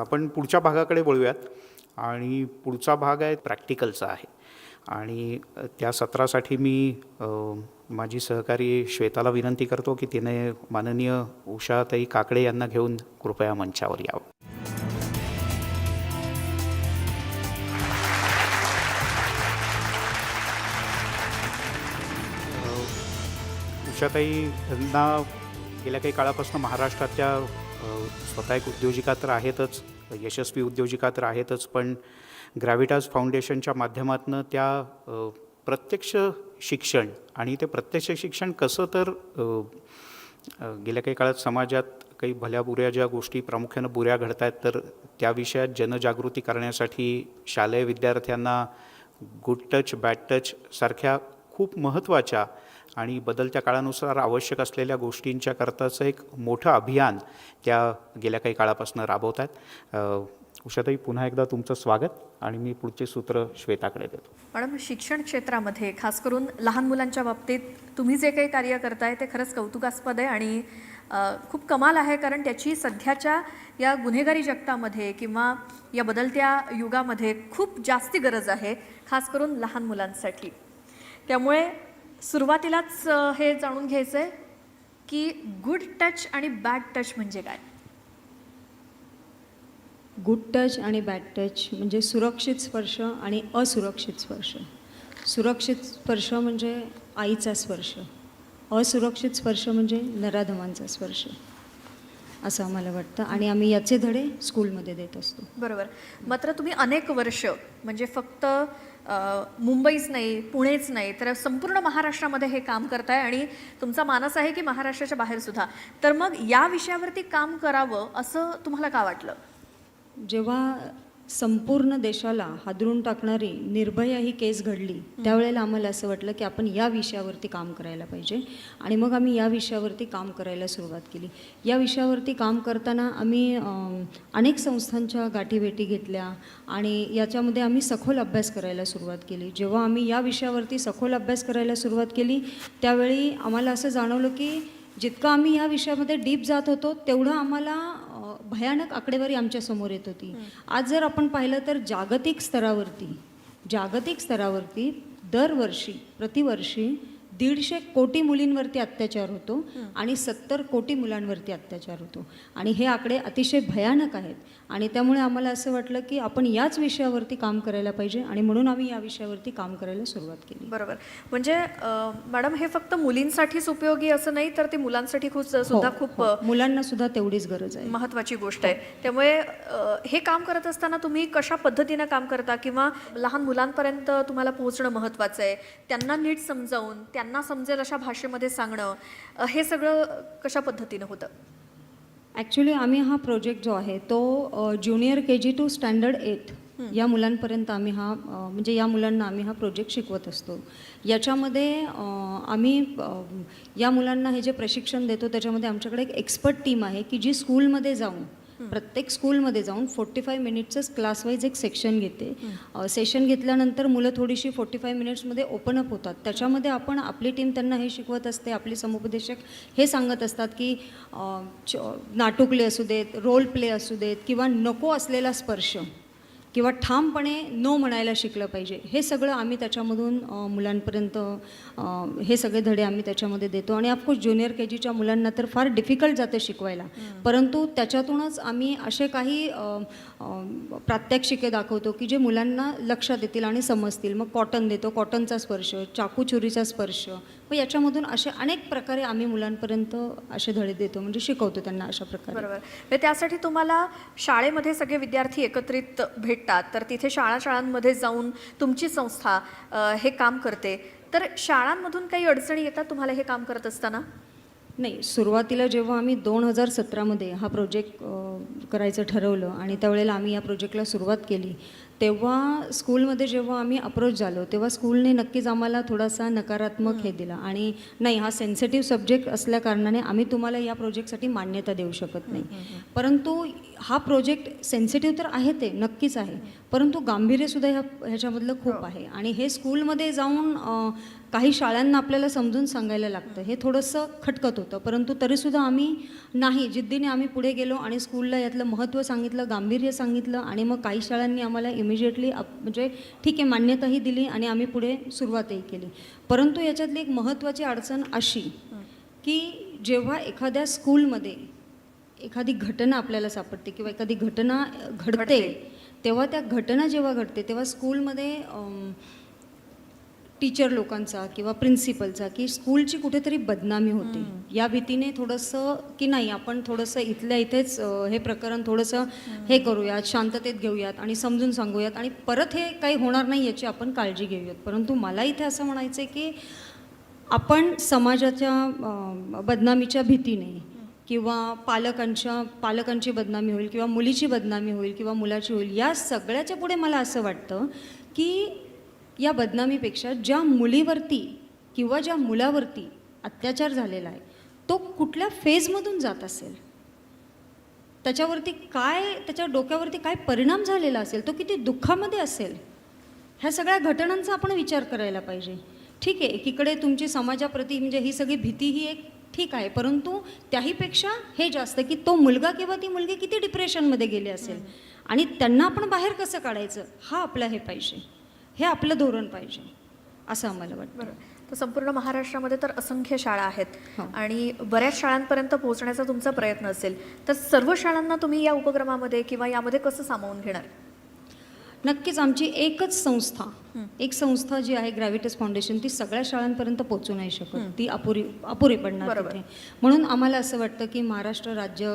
आपण पुढच्या भागाकडे वळूयात आणि पुढचा भाग आहे प्रॅक्टिकलचा आहे आणि त्या सत्रासाठी मी माझी सहकारी श्वेताला विनंती करतो की तिने माननीय उषाताई काकडे यांना घेऊन कृपया मंचावर यावं. उषाताई यांना गेल्या काही काळापासून महाराष्ट्रातल्या स्वतः एक उद्योजिका तर आहेतच, यशस्वी उद्योजिका तर आहेतच, पण ग्रॅव्हिटास फाउंडेशनच्या माध्यमातून त्या प्रत्यक्ष शिक्षण आणि ते प्रत्यक्ष शिक्षण कसं तर गेल्या काही काळात समाजात काही भल्या बुऱ्या ज्या गोष्टी प्रामुख्यानं बुऱ्या घडत आहेत तर त्या विषयात जनजागृती करण्यासाठी शालेय विद्यार्थ्यांना गुड टच बॅड टच सारख्या खूप महत्त्वाच्या आणि बदलत्या काळानुसार आवश्यक असलेल्या गोष्टींच्या करताचं एक मोठं अभियान त्या गेल्या काही काळापासून राबवत आहेत. उषाताई, पुन्हा एकदा तुमचं स्वागत आणि मी पुढचे सूत्र श्वेताकडे देतो. मॅडम, शिक्षण क्षेत्रामध्ये खास करून लहान मुलांच्या बाबतीत तुम्ही जे काही कार्य करताय ते खरंच कौतुकास्पद आहे आणि खूप कमाल आहे, कारण त्याची सध्याच्या या गुन्हेगारी जगतामध्ये किंवा या बदलत्या युगामध्ये खूप जास्ती गरज आहे, खास करून लहान मुलांसाठी. त्यामुळे सुरुवातीलाच हे जाणून घ्यायचं आहे की गुड टच आणि बॅड टच म्हणजे काय? गुड टच आणि बॅड टच म्हणजे सुरक्षित स्पर्श आणि असुरक्षित स्पर्श. सुरक्षित स्पर्श म्हणजे आईचा स्पर्श, असुरक्षित स्पर्श म्हणजे नराधमांचा स्पर्श, असं आम्हाला वाटतं आणि आम्ही याचे धडे स्कूलमध्ये देत असतो. बरोबर. मात्र तुम्ही अनेक वर्ष म्हणजे फक्त मुंबईच नाही, पुणेच नाही, तर संपूर्ण महाराष्ट्रामध्ये हे काम करताय आणि तुमचा मानस आहे की महाराष्ट्राच्या बाहेरसुद्धा. तर मग या विषयावरती काम करावं असं तुम्हाला का वाटलं? जेव्हा संपूर्ण देशाला हादरून टाकणारी निर्भया ही केस घडली त्यावेळेला आम्हाला असं वाटलं की आपण या विषयावरती काम करायला पाहिजे आणि मग आम्ही या विषयावरती काम करायला सुरुवात केली. या विषयावरती काम करताना आम्ही अनेक संस्थांच्या गाठीभेटी घेतल्या आणि याच्यामध्ये आम्ही सखोल अभ्यास करायला सुरुवात केली. जेव्हा आम्ही या विषयावरती सखोल अभ्यास करायला सुरुवात केली त्यावेळी आम्हाला असं जाणवलं की जितकं आम्ही या विषयामध्ये डीप जात होतो तेवढं आम्हाला भयानक आकडेवारी आमच्यासमोर येत होती. आज जर आपण पाहिलं तर जागतिक स्तरावरती दरवर्षी प्रतिवर्षी 150 कोटी मुलींवरती अत्याचार होतो आणि 70 कोटी मुलांवरती अत्याचार होतो आणि हे आकडे अतिशय भयानक आहेत आणि त्यामुळे आम्हाला असं वाटलं की आपण याच विषयावरती काम करायला पाहिजे आणि म्हणून आम्ही या विषयावरती काम करायला सुरुवात केली. बरोबर. म्हणजे मॅडम, हे फक्त मुलींसाठीच उपयोगी असं नाही तर ते मुलांसाठी सुद्धा खूप मुलांना सुद्धा तेवढीच गरज आहे, महत्त्वाची गोष्ट आहे. त्यामुळे हे काम करत असताना तुम्ही कशा पद्धतीनं काम करता किंवा लहान मुलांपर्यंत तुम्हाला पोहोचणं महत्त्वाचं आहे, त्यांना नीट समजावून त्यांना समजेल अशा भाषेमध्ये सांगणं, हे सगळं कशा पद्धतीनं होतं? ॲक्च्युली आम्ही हा प्रोजेक्ट जो आहे तो ज्युनियर KG टू स्टँडर्ड 8 या मुलांपर्यंत आम्ही म्हणजे या मुलांना आम्ही हा प्रोजेक्ट शिकवत असतो. याच्यामध्ये आम्ही या मुलांना हे जे प्रशिक्षण देतो त्याच्यामध्ये आमच्याकडे एक एक्सपर्ट टीम आहे की जी स्कूलमध्ये जाऊन प्रत्येक स्कूलमध्ये जाऊन 45 मिनिट्सच क्लास वाईज एक सेक्शन घेते. सेशन घेतल्यानंतर मुलं थोडीशी 45 मिनिट्समध्ये ओपन अप होतात. त्याच्यामध्ये आपण आपली टीम त्यांना हे शिकवत असते, आपली समुपदेशक हे सांगत असतात की नाटुकले असू देत, रोल प्ले असू देत किंवा नको असलेला स्पर्श किंवा ठामपणे नो म्हणायला शिकलं पाहिजे. हे सगळं आम्ही त्याच्यामधून मुलांपर्यंत हे सगळे धडे आम्ही त्याच्यामध्ये देतो आणि ऑफकोर्स ज्युनियर KGच्या मुलांना तर फार डिफिकल्ट जातं शिकवायला, परंतु त्याच्यातूनच आम्ही असे काही प्रात्यक्षिके दाखवतो की जे मुलांना लक्षात येतील आणि समजतील. मग कॉटन देतो, कॉटनचा स्पर्श, चाकू छुरीचा स्पर्श, व याच्यामधून असे अनेक प्रकारे आम्ही मुलांपर्यंत असे धडे देतो, म्हणजे शिकवतो त्यांना अशा प्रकारे. बरोबर. त्यासाठी तुम्हाला शाळेमध्ये सगळे विद्यार्थी एकत्रित भेटतात, तर तिथे शाळांमध्ये जाऊन तुमची संस्था हे काम करते. तर शाळांमधून काही अडचणी येतात तुम्हाला हे काम करत असताना? नाही, सुरुवातीला जेव्हा आम्ही 2017मध्ये हा प्रोजेक्ट करायचं ठरवलं आणि त्यावेळेला आम्ही या प्रोजेक्टला सुरुवात केली तेव्हा स्कूलमध्ये जेव्हा आम्ही अप्रोच झालो तेव्हा स्कूलने नक्कीच आम्हाला थोडासा नकारात्मक हे दिला आणि नाही, हा सेन्सिटिव्ह सब्जेक्ट असल्याकारणाने आम्ही तुम्हाला या प्रोजेक्टसाठी मान्यता देऊ शकत नाही. परंतु हा प्रोजेक्ट सेन्सिटिव्ह तर आहे, ते नक्कीच आहे, परंतु गांभीर्यसुद्धा ह्याच्यामधलं खूप आहे. आणि हे स्कूलमध्ये जाऊन काही शाळांना आपल्याला समजून सांगायला लागतं, हे थोडंसं खटकत होतं. परंतु तरीसुद्धा आम्ही नाही, जिद्दीने आम्ही पुढे गेलो आणि स्कूलला यातलं महत्त्व सांगितलं, गांभीर्य सांगितलं. आणि मग काही शाळांनी आम्हाला इमिजिएटली म्हणजे ठीक आहे मान्यताही दिली आणि आम्ही पुढे सुरुवातही केली. परंतु याच्यातली एक महत्त्वाची अडचण अशी की जेव्हा एखाद्या स्कूलमध्ये एखादी घटना आपल्याला सापडते किंवा एखादी घटना घडते, तेव्हा त्या घटना जेव्हा घडते तेव्हा स्कूलमध्ये टीचर लोकांचा किंवा प्रिन्सिपलचा की स्कूलची कुठेतरी बदनामी होते, या भीतीने थोडंसं की नाही आपण थोडंसं इथल्या इथेच हे प्रकरण थोडंसं हे करूयात, शांततेत घेऊयात आणि समजून सांगूयात आणि परत हे काही होणार नाही याची आपण काळजी घेऊयात. परंतु मला इथे असं म्हणायचं आहे की आपण समाजाच्या बदनामीच्या भीतीने किंवा पालकांची बदनामी होईल किंवा मुलीची बदनामी होईल किंवा मुलाची होईल, या सगळ्याच्या पुढे मला असं वाटतं की या बदनामीपेक्षा ज्या मुलीवरती किंवा ज्या मुलावरती अत्याचार झालेला आहे तो कुठल्या फेजमधून जात असेल, त्याच्यावरती काय, त्याच्या डोक्यावरती काय परिणाम झालेला असेल, तो किती दुःखामध्ये असेल, ह्या सगळ्या घटनांचा आपण विचार करायला पाहिजे. ठीक आहे, एकीकडे तुमची समाजाप्रती म्हणजे ही सगळी भीती ही एक ठीक आहे, परंतु त्याहीपेक्षा हे जास्त की तो मुलगा किंवा ती मुलगी किती डिप्रेशनमध्ये गेली असेल आणि त्यांना आपण बाहेर कसं काढायचं, हा आपला हे पाहिजे, हे आपलं धोरण पाहिजे असं आम्हाला वाटतं. बरं. तर संपूर्ण महाराष्ट्रामध्ये तर असंख्य शाळा आहेत हो. आणि बऱ्याच शाळांपर्यंत पोहोचण्याचा तुमचा प्रयत्न असेल, तर सर्व शाळांना तुम्ही या उपक्रमामध्ये किंवा यामध्ये कसं सामावून घेणार? नक्कीच आमची एकच संस्था, एक संस्था जी आहे ग्रॅव्हिटस फाउंडेशन, ती सगळ्या शाळांपर्यंत पोहोचू नाही शकत, ती अपुरी पडणार बरोबर. तिथे. म्हणून आम्हाला असं वाटतं की महाराष्ट्र राज्य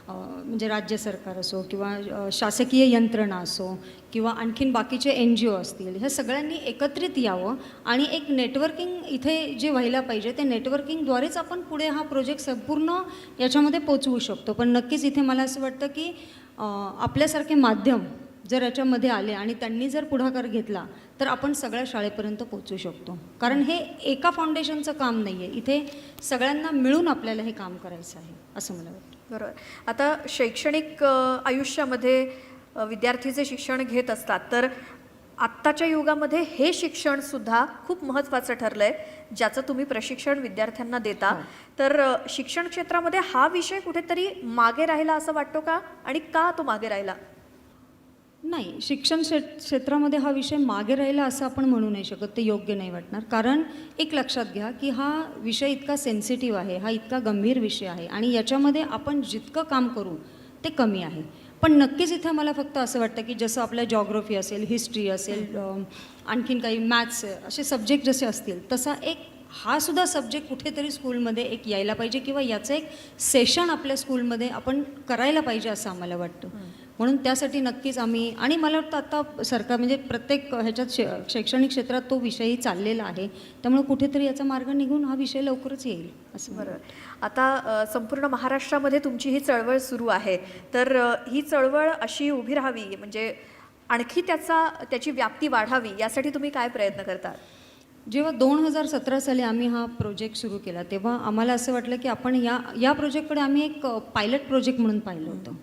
म्हणजे राज्य सरकार असो किंवा शासकीय यंत्रणा असो किंवा आणखीन बाकीचे NGO असतील, ह्या सगळ्यांनी एकत्रित यावं आणि एक नेटवर्किंग इथे जे व्हायला पाहिजे ते नेटवर्किंगद्वारेच आपण पुढे हा प्रोजेक्ट संपूर्ण याच्यामध्ये पोचवू शकतो. पण नक्कीच इथे मला असं वाटतं की आपल्यासारखे माध्यम जर याच्यामध्ये आले आणि त्यांनी जर पुढाकार घेतला तर आपण सगळ्या शाळेपर्यंत पोहोचू शकतो. कारण हे एका फाउंडेशनचं काम नाही आहे, इथे सगळ्यांना मिळून आपल्याला हे काम करायचं आहे असं मला वाटतं. बरोबर. आता शैक्षणिक आयुष्यामध्ये विद्यार्थी जे शिक्षण घेत असतात, तर आत्ताच्या युगामध्ये हे शिक्षणसुद्धा खूप महत्त्वाचं ठरलं आहे, ज्याचं तुम्ही प्रशिक्षण विद्यार्थ्यांना देता. तर शिक्षण क्षेत्रामध्ये हा विषय कुठेतरी मागे राहिला असं वाटतो का, आणि का तो मागे राहिला? नाही, शिक्षण क्षेत्रामध्ये हा विषय मागे राहिला असं आपण म्हणू नाही शकत, ते योग्य नाही वाटणार. कारण एक लक्षात घ्या की हा विषय इतका सेन्सिटिव्ह आहे, हा इतका गंभीर विषय आहे आणि याच्यामध्ये आपण जितकं काम करू ते कमी आहे. पण नक्कीच इथे मला फक्त असं वाटतं की जसं आपल्या जॉग्रफी असेल, हिस्ट्री असेल, आणखीन काही मॅथ्स असे सब्जेक्ट जसे असतील, तसा एक हा सुद्धा सब्जेक्ट कुठेतरी स्कूलमध्ये एक यायला पाहिजे किंवा याचं एक सेशन आपल्या स्कूलमध्ये आपण करायला पाहिजे असं आम्हाला वाटतं. म्हणून त्यासाठी नक्कीच आम्ही, आणि मला वाटतं आता सरकार म्हणजे प्रत्येक ह्याच्यात शैक्षणिक क्षेत्रात तो विषयही चाललेला आहे, त्यामुळे कुठेतरी याचा मार्ग निघून हा विषय लवकरच येईल असं. बरोबर. आता संपूर्ण महाराष्ट्रामध्ये तुमची ही चळवळ सुरू आहे, तर ही चळवळ अशी उभी राहावी म्हणजे आणखी त्याची व्याप्ती वाढावी यासाठी तुम्ही काय प्रयत्न करता? जेव्हा 2017 साली आम्ही हा प्रोजेक्ट सुरू केला तेव्हा आम्हाला असं वाटलं की आपण या प्रोजेक्टकडे आम्ही एक पायलट प्रोजेक्ट म्हणून पाहिलं होतं.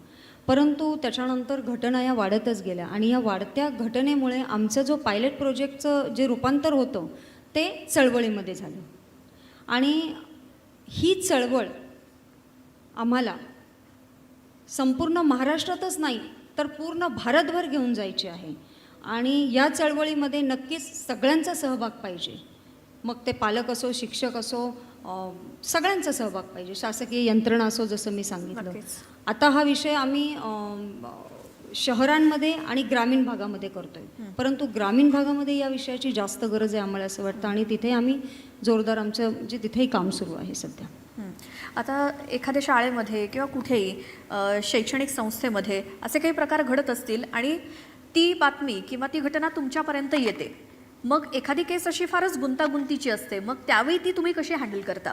परंतु त्याच्यानंतर घटना या वाढतच गेल्या आणि या वाढत्या घटनेमुळे आमचं जो पायलट प्रोजेक्टचं जे रूपांतर होतं ते चळवळीमध्ये झालं. आणि ही चळवळ आम्हाला संपूर्ण महाराष्ट्रातच नाही तर पूर्ण भारतभर घेऊन जायची आहे. आणि या चळवळीमध्ये नक्कीच सगळ्यांचा सहभाग पाहिजे, मग ते पालक असो, शिक्षक असो, सगळ्यांचा सहभाग पाहिजे, शासकीय यंत्रणा असो, जसं मी सांगितलं. आता हा विषय आम्ही शहरांमध्ये आणि ग्रामीण भागामध्ये करतोय, परंतु ग्रामीण भागामध्ये या विषयाची जास्त गरज आहे आम्हाला असं वाटतं आणि तिथे आम्ही जोरदार आमचं म्हणजे तिथेही काम सुरू आहे सध्या. आता एखाद्या शाळेमध्ये किंवा कुठेही शैक्षणिक संस्थेमध्ये असे काही प्रकार घडत असतील आणि ती बातमी किंवा ती घटना तुमच्यापर्यंत येते, मग एखादी केस अशी फारच गुंतागुंतीची असते, मग त्यावेळी ती तुम्ही कशी हँडल करता?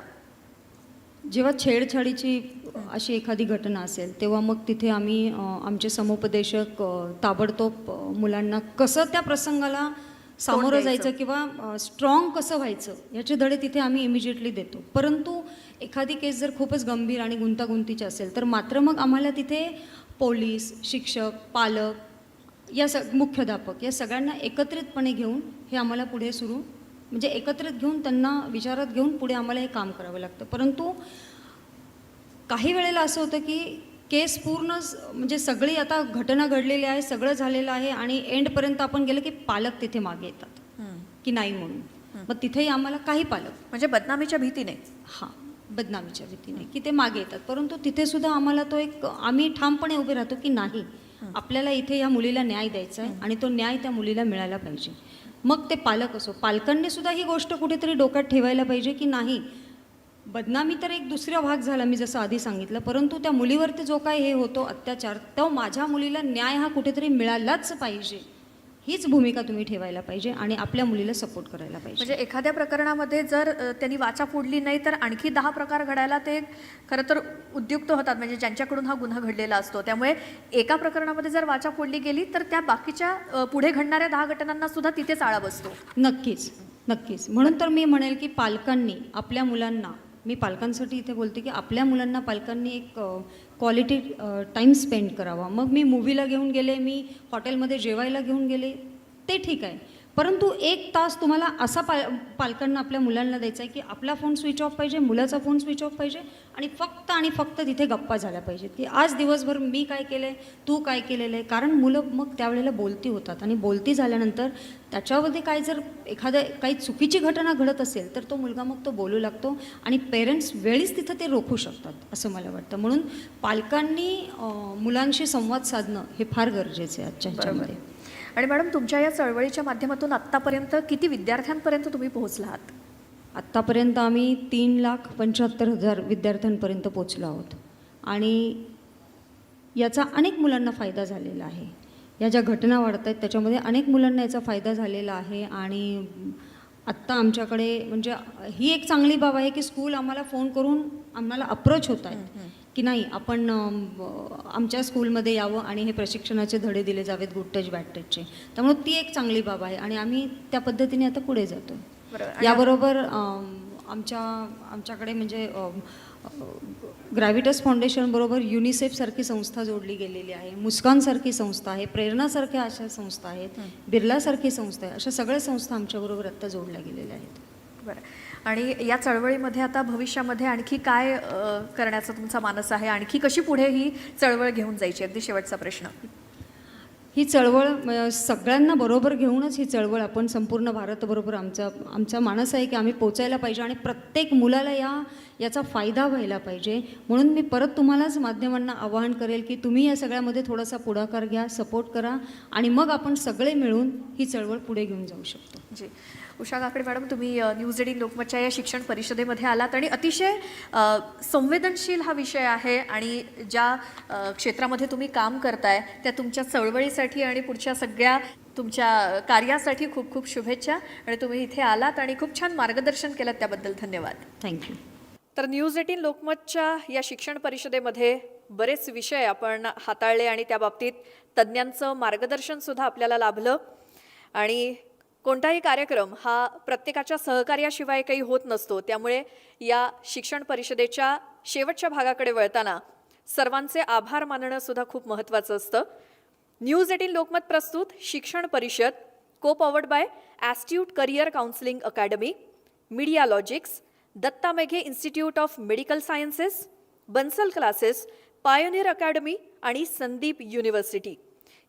जेव्हा छेडछाडीची अशी एखादी घटना असेल तेव्हा मग तिथे आम्ही आमचे समुपदेशक ताबडतोब मुलांना कसं त्या प्रसंगाला सामोरं जायचं किंवा स्ट्रॉंग कसं व्हायचं याचे धडे तिथे आम्ही इमिजिएटली देतो. परंतु एखादी केस जर खूपच गंभीर आणि गुंतागुंतीची असेल तर मात्र मग आम्हाला तिथे पोलीस, शिक्षक, पालक, मुख्याध्यापक या सगळ्यांना एकत्रितपणे घेऊन हे आम्हाला पुढे म्हणजे एकत्रित घेऊन त्यांना विचारात घेऊन पुढे आम्हाला हे काम करावं लागतं. परंतु काही वेळेला असं होतं की केस पूर्ण म्हणजे सगळी आता घटना घडलेली आहे, सगळं झालेलं आहे आणि एंडपर्यंत आपण गेलं की पालक तिथे मागे येतात की नाही म्हणून. मग तिथेही आम्हाला काही पालक म्हणजे बदनामीच्या भीतीने. हां, बदनामीच्या भीतीने की ते मागे येतात. परंतु तिथे सुद्धा आम्हाला तो एक आम्ही ठामपणे उभे राहतो की नाही, आपल्याला इथे या मुलीला न्याय द्यायचा आहे आणि तो न्याय त्या मुलीला मिळाला पाहिजे. मग ते पालक असो, पालकांनी सुद्धा ही गोष्ट कुठेतरी डोक्यात ठेवायला पाहिजे की नाही, बदनामी तर एक दुसरा भाग झाला मी जसं आधी सांगितलं, परंतु त्या मुलीवरती जो काय हे होतो अत्याचार, तो माझ्या मुलीला न्याय हा कुठेतरी मिळालाच पाहिजे, हीच भूमिका तुम्ही ठेवायला पाहिजे आणि आपल्या मुलीला सपोर्ट करायला पाहिजे. म्हणजे एखाद्या प्रकरणामध्ये जर त्यांनी वाचा फोडली नाही तर आणखी 10 प्रकार घडायला ते खरं तर उद्युक्त होतात, म्हणजे ज्यांच्याकडून हा गुन्हा घडलेला असतो. त्यामुळे एका प्रकरणामध्ये जर वाचा फोडली गेली तर त्या बाकीच्या पुढे घडणाऱ्या 10 घटनांना सुद्धा तिथेच आळा बसतो. नक्कीच नक्कीच. म्हणून तर मी म्हणेल की पालकांनी आपल्या मुलांना, मी पालकांसाठी इथे बोलते की आपल्या मुलांना पालकांनी एक क्वालिटी टाईम स्पेंड करावा. मग मी मूवीला घेऊन गेले, मी हॉटेलमध्ये जेवायला घेऊन गेले, ते ठीक आहे, परंतु 1 तास तुम्हाला असा पालकांना आपल्या मुलांना द्यायचा आहे की आपला फोन स्विच ऑफ पाहिजे, मुलाचा फोन स्विच ऑफ पाहिजे आणि फक्त तिथे गप्पा झाल्या पाहिजेत की आज दिवसभर मी काय केलं आहे, तू काय केलेलं आहे. कारण मुलं मग त्यावेळेला बोलती होतात आणि बोलती झाल्यानंतर त्याच्यामध्ये काय जर काही चुकीची घटना घडत असेल तर तो मुलगा मग तो बोलू लागतो आणि पेरेंट्स वेळीच तिथं ते रोखू शकतात असं मला वाटतं. म्हणून पालकांनी मुलांशी संवाद साधणं हे फार गरजेचं आहे आजच्या ह्याच्यामध्ये. आणि मॅडम, तुमच्या या चळवळीच्या माध्यमातून आत्तापर्यंत किती विद्यार्थ्यांपर्यंत तुम्ही पोहोचला आहात? आत्तापर्यंत आम्ही 3,75,000 विद्यार्थ्यांपर्यंत पोचलो आहोत आणि याचा अनेक मुलांना फायदा झालेला आहे. या ज्या घटना वाढत आहेत त्याच्यामध्ये अनेक मुलांना याचा फायदा झालेला आहे आणि आत्ता आमच्याकडे म्हणजे ही एक चांगली बाब आहे की स्कूल आम्हाला फोन करून आम्हाला अप्रोच होत आहेत की नाही, आपण आमच्या स्कूलमध्ये यावं आणि हे प्रशिक्षणाचे धडे दिले जावेत गुड टच बॅड टचचे. त्यामुळे ती एक चांगली बाब आहे आणि आम्ही त्या पद्धतीने आता पुढे जातो. याबरोबर आमच्याकडे म्हणजे ग्रॅव्हिटस फाउंडेशन बरोबर युनिसेफसारखी संस्था जोडली गेलेली आहे, मुस्कानसारखी संस्था आहे, प्रेरणासारख्या अशा संस्था आहेत, बिर्लासारखी संस्था आहे, अशा सगळ्या संस्था आमच्याबरोबर आत्ता जोडल्या गेलेल्या आहेत. बरं. आणि या चळवळीमध्ये आता भविष्यामध्ये आणखी काय करण्याचा तुमचा मानस आहे? आणखी कशी पुढे ही चळवळ घेऊन जायची? अगदी शेवटचा प्रश्न. ही चळवळ सगळ्यांना बरोबर घेऊनच ही चळवळ आपण संपूर्ण भारतबरोबर आमचा मानस आहे की आम्ही पोचायला पाहिजे आणि प्रत्येक मुलाला याचा फायदा व्हायला पाहिजे. म्हणून मी परत तुम्हालाच माध्यमांना आवाहन करेल की तुम्ही या सगळ्यामध्ये थोडासा पुढाकार घ्या, सपोर्ट करा आणि मग आपण सगळे मिळून ही चळवळ पुढे घेऊन जाऊ शकतो. जी. उषा काकडे मॅडम, तुम्ही न्यूज 18 लोकमतच्या या शिक्षण परिषदेमध्ये आलात आणि अतिशय संवेदनशील हा विषय आहे आणि ज्या क्षेत्रामध्ये तुम्ही काम करताय त्या तुमच्या चळवळीसाठी आणि पुढच्या सगळ्या तुमच्या कार्यासाठी खूप खूप शुभेच्छा. आणि तुम्ही इथे आलात आणि खूप छान मार्गदर्शन केलं, त्याबद्दल धन्यवाद. थँक्यू. तर न्यूज 18 लोकमतच्या या शिक्षण परिषदेमध्ये बरेच विषय आपण हाताळले आणि त्या बाबतीत तज्ज्ञांचं मार्गदर्शनसुद्धा आपल्याला लाभलं. आणि कोणताही कार्यक्रम हा प्रत्येकाच्या सहकार्याशिवाय काही होत नसतो. त्यामुळे या शिक्षण परिषदेच्या शेवटच्या भागाकडे वळताना सर्वांचे आभार मानणं सुद्धा खूप महत्त्वाचं असतं. न्यूज 18 लोकमत प्रस्तुत शिक्षण परिषद, co powered by astute career counselling academy, media logics, Datta Meghe institute of medical sciences, Bansal classes, pioneer academy आणि संदीप युनिव्हर्सिटी,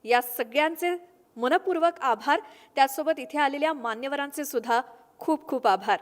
या सगळ्यांचे मनपूर्वक आभार. त्याचसोबत इथे आलेल्या मान्यवरांचे सुद्धा खूप खूप आभार.